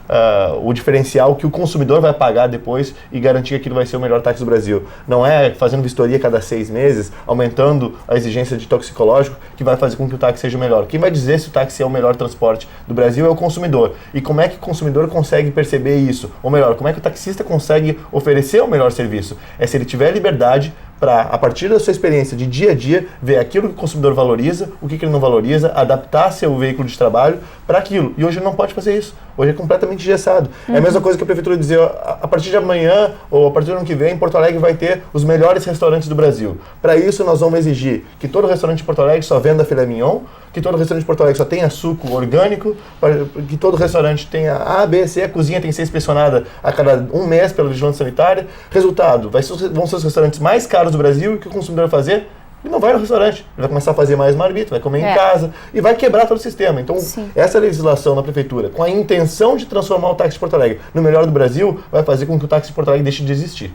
S4: o diferencial que o consumidor vai pagar depois e garantir que aquilo vai ser o melhor táxi do Brasil. Não é fazendo vistoria cada 6 meses, aumentando a exigência de toxicológico, que vai fazer com que o táxi seja o melhor. Quem vai dizer se o táxi é o melhor transporte do Brasil é o consumidor. E como é que o consumidor consegue perceber isso? Ou melhor, como é que o taxista consegue oferecer o melhor serviço? É se ele tiver liberdade para, a partir da sua experiência de dia a dia, ver aquilo que o consumidor valoriza, o que ele não valoriza, adaptar seu veículo de trabalho para aquilo. E hoje ele não pode fazer isso. Hoje é completamente engessado. É a mesma coisa que a prefeitura dizer, a partir de amanhã ou a partir do ano que vem, Porto Alegre vai ter os melhores restaurantes do Brasil. Para isso, nós vamos exigir que todo restaurante de Porto Alegre só venda filé mignon, que todo restaurante de Porto Alegre só tenha suco orgânico, que todo restaurante tenha A, B, C, a cozinha tem que ser inspecionada a cada 1 mês pela vigilância sanitária. Resultado, vão ser os restaurantes mais caros do Brasil, e o que o consumidor vai fazer? Ele não vai no restaurante, ele vai começar a fazer mais marmita, vai comer em casa e vai quebrar todo o sistema. Então, essa legislação da prefeitura, com a intenção de transformar o táxi de Porto Alegre no melhor do Brasil, vai fazer com que o táxi de Porto Alegre deixe de existir.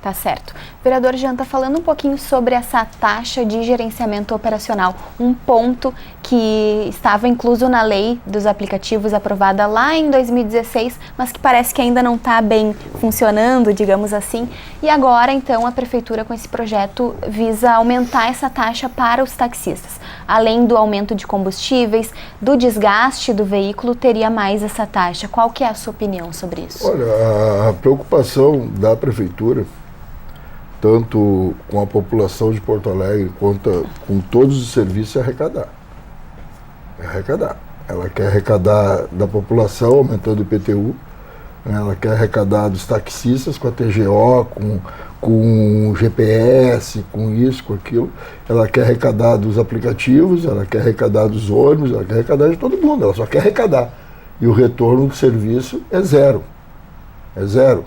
S1: Tá certo. Vereador Janta, falando um pouquinho sobre essa taxa de gerenciamento operacional, um ponto que estava incluso na lei dos aplicativos aprovada lá em 2016, mas que parece que ainda não está bem funcionando, digamos assim. E agora, então, a Prefeitura, com esse projeto, visa aumentar essa taxa para os taxistas. Além do aumento de combustíveis, do desgaste do veículo, teria mais essa taxa. Qual que é a sua opinião sobre isso?
S3: Olha, a preocupação da Prefeitura, tanto com a população de Porto Alegre quanto com todos os serviços, é arrecadar. É arrecadar. Ela quer arrecadar da população, aumentando o IPTU, né? Ela quer arrecadar dos taxistas com a TGO, com GPS, com isso, com aquilo. Ela quer arrecadar dos aplicativos, ela quer arrecadar dos ônibus, ela quer arrecadar de todo mundo, ela só quer arrecadar. E o retorno do serviço é zero. É zero.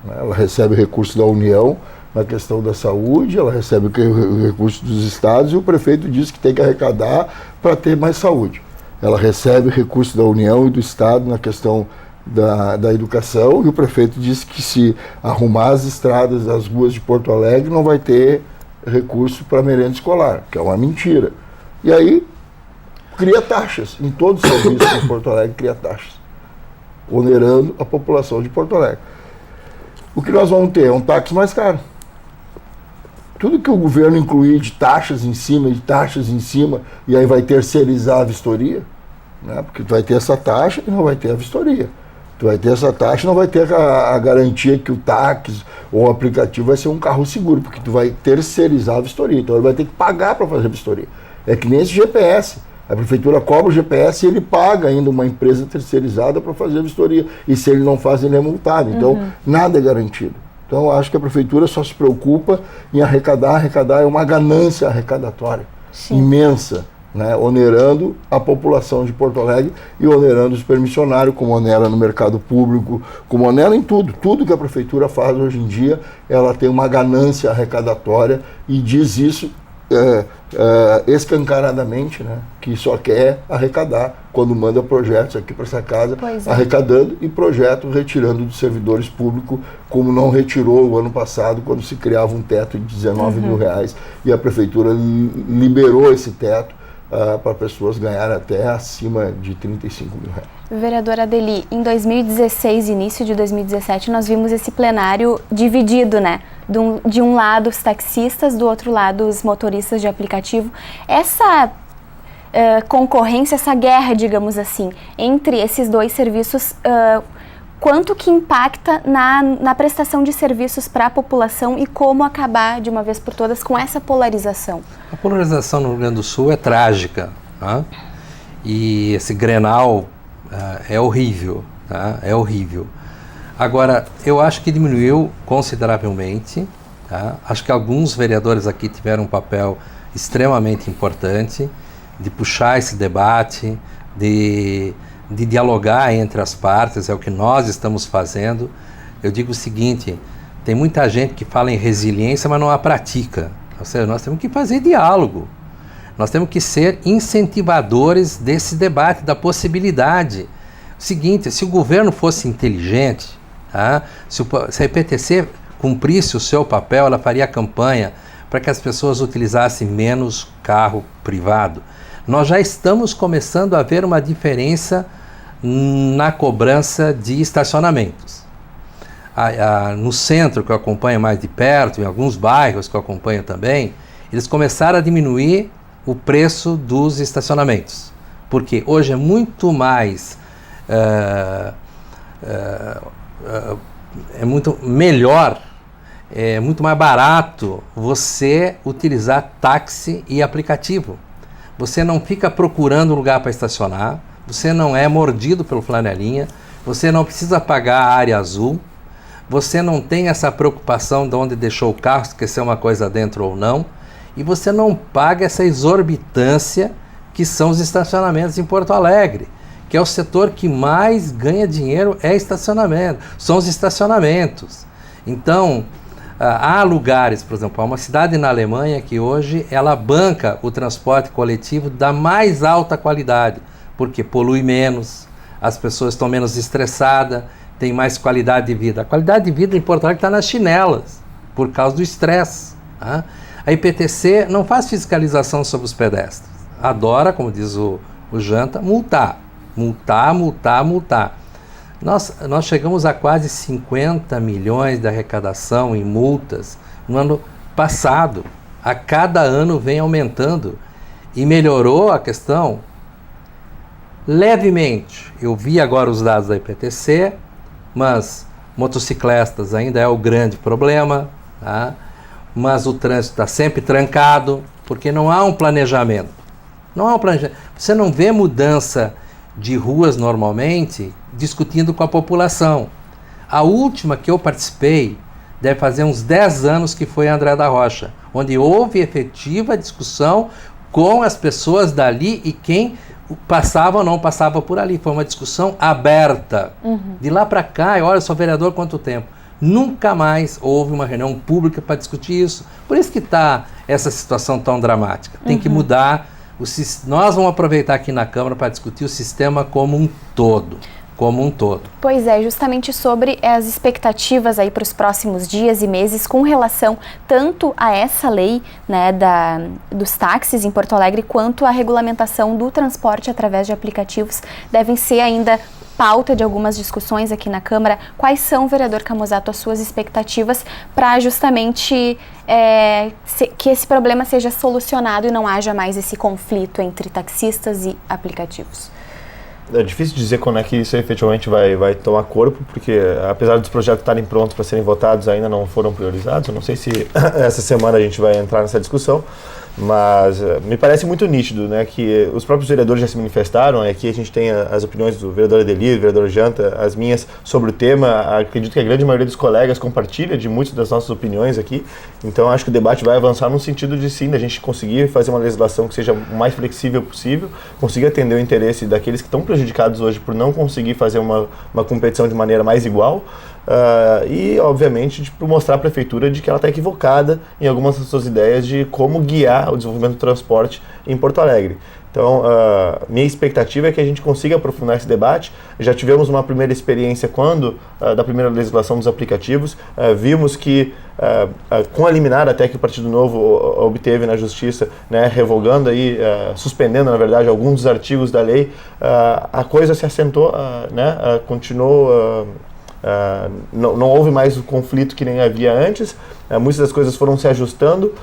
S3: Ela recebe recurso da União na questão da saúde, ela recebe o recurso dos estados e o prefeito diz que tem que arrecadar para ter mais saúde. Ela recebe recurso da União e do estado na questão da educação e o prefeito diz que se arrumar as estradas, as ruas de Porto Alegre, não vai ter recurso para merenda escolar, que é uma mentira. E aí cria taxas, em todos os serviços de Porto Alegre cria taxas, onerando a população de Porto Alegre. O que nós vamos ter é um táxi mais caro. Tudo que o governo incluir de taxas em cima, e aí vai terceirizar a vistoria, né? Porque tu vai ter essa taxa e não vai ter a vistoria. Tu vai ter essa taxa e não vai ter a garantia que o táxi ou o aplicativo vai ser um carro seguro, porque tu vai terceirizar a vistoria. Então ele vai ter que pagar para fazer a vistoria. É que nem esse GPS. A prefeitura cobra o GPS e ele paga ainda uma empresa terceirizada para fazer a vistoria. E se ele não faz, ele é multado. Então, nada é garantido. Então, acho que a prefeitura só se preocupa em arrecadar. Arrecadar é uma ganância arrecadatória imensa, né? Onerando a população de Porto Alegre e onerando os permissionários, como onera no mercado público, como onera em tudo. Tudo que a prefeitura faz hoje em dia, ela tem uma ganância arrecadatória e diz isso escancaradamente, né, que só quer arrecadar quando manda projetos aqui para essa casa, arrecadando e projeto retirando dos servidores públicos, como não retirou o ano passado, quando se criava um teto de 19 mil reais e a prefeitura liberou esse teto para pessoas ganharem até acima de 35 mil reais.
S1: Vereadora Adeli, em 2016, início de 2017, nós vimos esse plenário dividido, né? De um lado os taxistas, do outro lado os motoristas de aplicativo. Essa concorrência, essa guerra, digamos assim, entre esses dois serviços, quanto que impacta na prestação de serviços para a população e como acabar de uma vez por todas com essa polarização?
S2: A polarização no Rio Grande do Sul é trágica, tá? E esse Grenal é horrível, tá? É horrível. Agora, eu acho que diminuiu consideravelmente, tá? Acho que alguns vereadores aqui tiveram um papel extremamente importante de puxar esse debate, de dialogar entre as partes, é o que nós estamos fazendo. Eu digo o seguinte, tem muita gente que fala em resiliência, mas não a pratica. Ou seja, nós temos que fazer diálogo, nós temos que ser incentivadores desse debate, da possibilidade. O seguinte, se o governo fosse inteligente, tá? Se a IPTC cumprisse o seu papel, ela faria campanha para que as pessoas utilizassem menos carro privado. Nós já estamos começando a ver uma diferença na cobrança de estacionamentos. No centro, que eu acompanho mais de perto, em alguns bairros que eu acompanho também, eles começaram a diminuir o preço dos estacionamentos, porque hoje é muito mais, é muito melhor, é muito mais barato você utilizar táxi e aplicativo. Você não fica procurando lugar para estacionar, você não é mordido pelo flanelinha, você não precisa pagar a área azul, você não tem essa preocupação de onde deixou o carro, esqueceu uma coisa dentro ou não, e você não paga essa exorbitância que são os estacionamentos em Porto Alegre, que é o setor que mais ganha dinheiro, são os estacionamentos. Então, há lugares, por exemplo, há uma cidade na Alemanha que hoje ela banca o transporte coletivo da mais alta qualidade, porque polui menos, as pessoas estão menos estressadas, tem mais qualidade de vida. A qualidade de vida em Porto Alegre está nas chinelas, por causa do estresse. Tá? A IPTC não faz fiscalização sobre os pedestres. adora, como diz o Janta, multar. Nós chegamos a quase 50 milhões de arrecadação em multas no ano passado. A cada ano vem aumentando. E melhorou a questão levemente. Eu vi agora os dados da IPTC, mas motociclistas ainda é o grande problema, tá? Mas o trânsito está sempre trancado, porque não há um planejamento. Você não vê mudança de ruas normalmente discutindo com a população. A última que eu participei deve fazer uns 10 anos, que foi a André da Rocha, onde houve efetiva discussão com as pessoas dali e quem passava ou não passava por ali. Foi uma discussão aberta. De lá para cá, olha, eu sou vereador há quanto tempo? Nunca mais houve uma reunião pública para discutir isso. Por isso que está essa situação tão dramática. Tem que mudar. Nós vamos aproveitar aqui na Câmara para discutir o sistema como um todo.
S1: Pois é, justamente sobre as expectativas aí para os próximos dias e meses com relação tanto a essa lei, né, dos táxis em Porto Alegre, quanto a regulamentação do transporte através de aplicativos, devem ser ainda pauta de algumas discussões aqui na Câmara. Quais são, vereador Camozzato, as suas expectativas para justamente que esse problema seja solucionado e não haja mais esse conflito entre taxistas e aplicativos?
S4: É difícil dizer quando é que isso efetivamente vai tomar corpo, porque apesar dos projetos estarem prontos para serem votados, ainda não foram priorizados. Eu não sei se essa semana a gente vai entrar nessa discussão, mas me parece muito nítido, né, que os próprios vereadores já se manifestaram. Aqui a gente tem as opiniões do vereador Adelir, do vereador Janta, as minhas sobre o tema. Acredito que a grande maioria dos colegas compartilha de muitas das nossas opiniões aqui. Então acho que o debate vai avançar no sentido de sim, da gente conseguir fazer uma legislação que seja o mais flexível possível, conseguir atender o interesse daqueles que estão prejudicados hoje por não conseguir fazer uma competição de maneira mais igual. E, obviamente, mostrar à Prefeitura de que ela está equivocada em algumas das suas ideias de como guiar o desenvolvimento do transporte em Porto Alegre. Então, minha expectativa é que a gente consiga aprofundar esse debate. Já tivemos uma primeira experiência da primeira legislação dos aplicativos. Vimos que, com a liminar até que o Partido Novo obteve na Justiça, né, revogando aí, suspendendo, na verdade, alguns dos artigos da lei, a coisa se assentou, continuou... Não houve mais o conflito que nem havia antes. Muitas das coisas foram se ajustando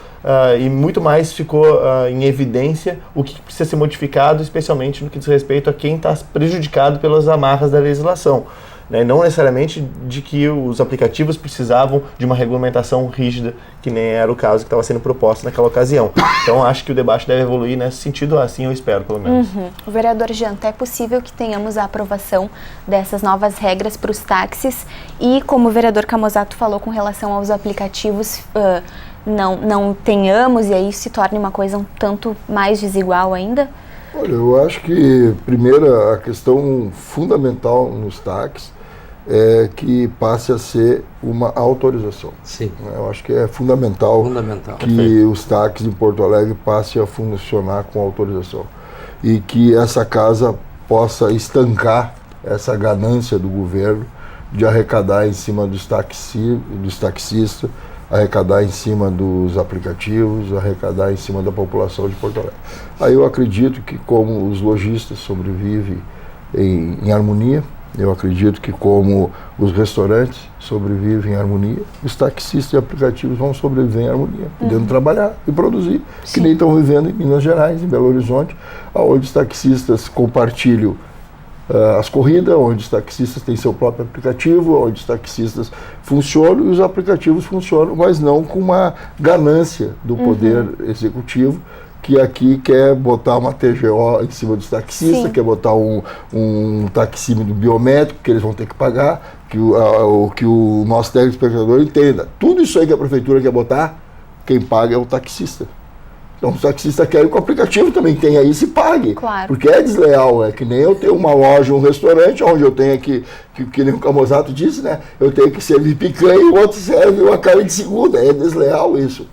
S4: e muito mais ficou em evidência o que precisa ser modificado, especialmente no que diz respeito a quem está prejudicado pelas amarras da legislação. Não necessariamente de que os aplicativos precisavam de uma regulamentação rígida, que nem era o caso que estava sendo proposto naquela ocasião. Então, acho que o debate deve evoluir nesse sentido, assim eu espero, pelo menos.
S1: O vereador Janta, é possível que tenhamos a aprovação dessas novas regras para os táxis e, como o vereador Camozzato falou com relação aos aplicativos, não tenhamos e aí se torne uma coisa um tanto mais desigual ainda?
S3: Olha, eu acho que, primeiro, a questão fundamental nos táxis é que passe a ser uma autorização.
S2: Sim.
S3: Eu acho que é fundamental que os táxis em Porto Alegre passem a funcionar com autorização. E que essa casa possa estancar essa ganância do governo de arrecadar em cima dos taxistas, arrecadar em cima dos aplicativos, arrecadar em cima da população de Porto Alegre. Aí eu acredito que como os lojistas sobrevivem em harmonia, eu acredito que como os restaurantes sobrevivem em harmonia, os taxistas e aplicativos vão sobreviver em harmonia, podendo trabalhar e produzir, que nem estão vivendo em Minas Gerais, em Belo Horizonte, onde os taxistas compartilham as corridas, onde os taxistas têm seu próprio aplicativo, onde os taxistas funcionam e os aplicativos funcionam, mas não com uma ganância do poder executivo, que aqui quer botar uma TGO em cima dos taxistas, quer botar um taxímetro biométrico que eles vão ter que pagar, que o nosso telespectador entenda. Tudo isso aí que a prefeitura quer botar, quem paga é o taxista. Então, os taxistas querem que o aplicativo também tenha isso e pague.
S1: Claro.
S3: Porque é desleal, é que nem eu tenho uma loja, um restaurante, onde eu tenho que nem o Camozzato disse, né? Eu tenho que servir picanha e o outro serve uma carne de segunda. É desleal isso.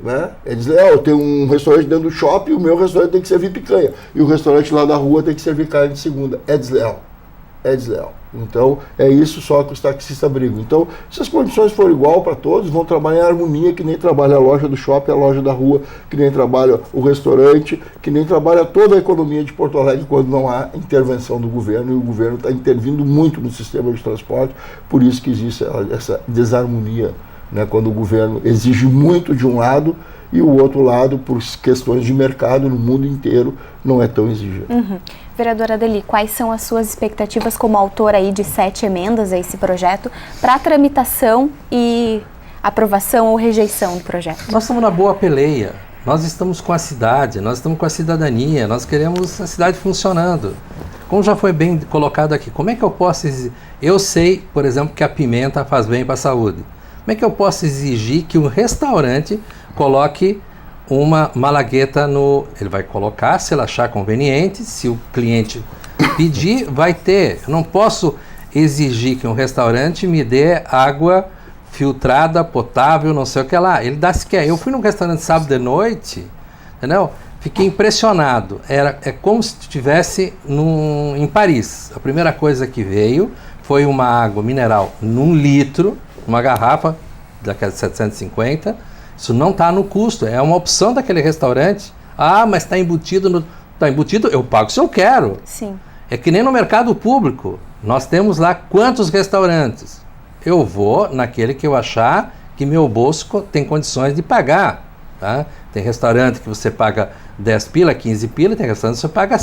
S3: Né? É desleal. Eu tenho um restaurante dentro do shopping e o meu restaurante tem que servir picanha. E o restaurante lá da rua tem que servir carne de segunda. É desleal. É desleal. Então, é isso só que os taxistas brigam. Então, se as condições forem igual para todos, vão trabalhar em harmonia, que nem trabalha a loja do shopping, a loja da rua, que nem trabalha o restaurante, que nem trabalha toda a economia de Porto Alegre quando não há intervenção do governo, e o governo está intervindo muito no sistema de transporte, por isso que existe essa desarmonia, né, quando o governo exige muito de um lado e o outro lado, por questões de mercado no mundo inteiro, não é tão exigente.
S1: Vereadora Adeli, quais são as suas expectativas como autora aí de 7 emendas a esse projeto para tramitação e aprovação ou rejeição do projeto?
S2: Nós estamos na boa peleia, nós estamos com a cidade, nós estamos com a cidadania, nós queremos a cidade funcionando. Como já foi bem colocado aqui, como é que eu posso exigir? Eu sei, por exemplo, que a pimenta faz bem para a saúde. Como é que eu posso exigir que um restaurante coloque uma malagueta no... Ele vai colocar, se ele achar conveniente, se o cliente pedir, vai ter. Eu não posso exigir que um restaurante me dê água filtrada, potável, não sei o que lá. Ele dá se quer. Eu fui num restaurante sábado de noite, entendeu? Fiquei impressionado. É como se estivesse em Paris. A primeira coisa que veio foi uma água mineral num litro, uma garrafa daquela de 750. Isso não está no custo, é uma opção daquele restaurante. Ah, mas está embutido. Está embutido, eu pago se eu quero.
S1: Sim.
S2: É que nem no mercado público. Nós temos lá quantos restaurantes? Eu vou naquele que eu achar que meu bolso tem condições de pagar. Tá? Tem restaurante que você paga 10 pila, 15 pila, tem restaurante que você paga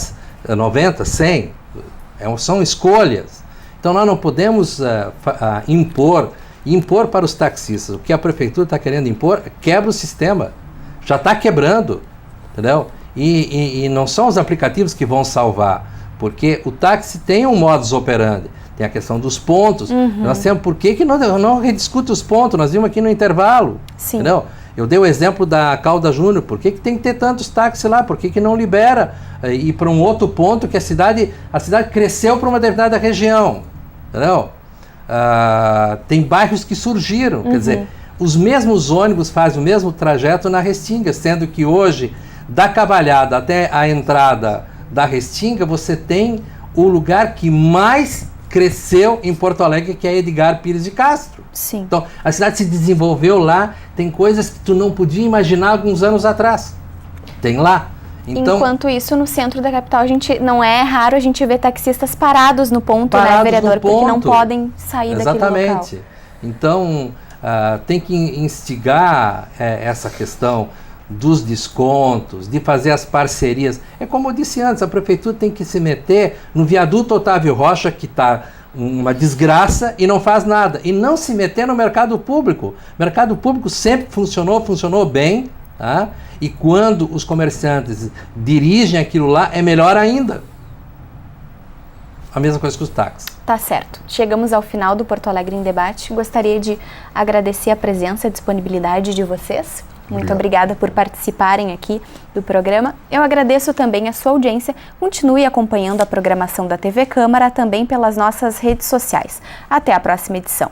S2: 90, 100. São escolhas. Então nós não podemos impor para os taxistas. O que a prefeitura está querendo impor, quebra o sistema. Já está quebrando, entendeu? E não são os aplicativos que vão salvar, porque o táxi tem um modus operandi, tem a questão dos pontos. Nós temos, por que não rediscute os pontos? Nós vimos aqui no intervalo,
S1: Sim.
S2: Entendeu? Eu dei o exemplo da Calda Júnior, por que tem que ter tantos táxis lá? Por que não libera ir para um outro ponto que a cidade cresceu para uma determinada região, entendeu? Tem bairros que surgiram, quer dizer, os mesmos ônibus fazem o mesmo trajeto na Restinga, sendo que hoje, da Cavalhada até a entrada da Restinga, você tem o lugar que mais cresceu em Porto Alegre, que é Edgar Pires de Castro.
S1: Sim.
S2: Então, a cidade se desenvolveu lá, tem coisas que tu não podia imaginar alguns anos atrás. Tem lá. Então,
S1: enquanto isso, no centro da capital, não é raro a gente ver taxistas parados no ponto, né, vereador? Porque não podem sair daquele local.
S2: Exatamente. Então, tem que instigar essa questão dos descontos, de fazer as parcerias. É como eu disse antes, a prefeitura tem que se meter no viaduto Otávio Rocha, que está uma desgraça, e não faz nada. E não se meter no mercado público. O mercado público sempre funcionou bem, tá? E quando os comerciantes dirigem aquilo lá, é melhor ainda. A mesma coisa que os táxis.
S1: Tá certo. Chegamos ao final do Porto Alegre em Debate. Gostaria de agradecer a presença e a disponibilidade de vocês. Muito obrigada por participarem aqui do programa. Eu agradeço também a sua audiência. Continue acompanhando a programação da TV Câmara também pelas nossas redes sociais. Até a próxima edição.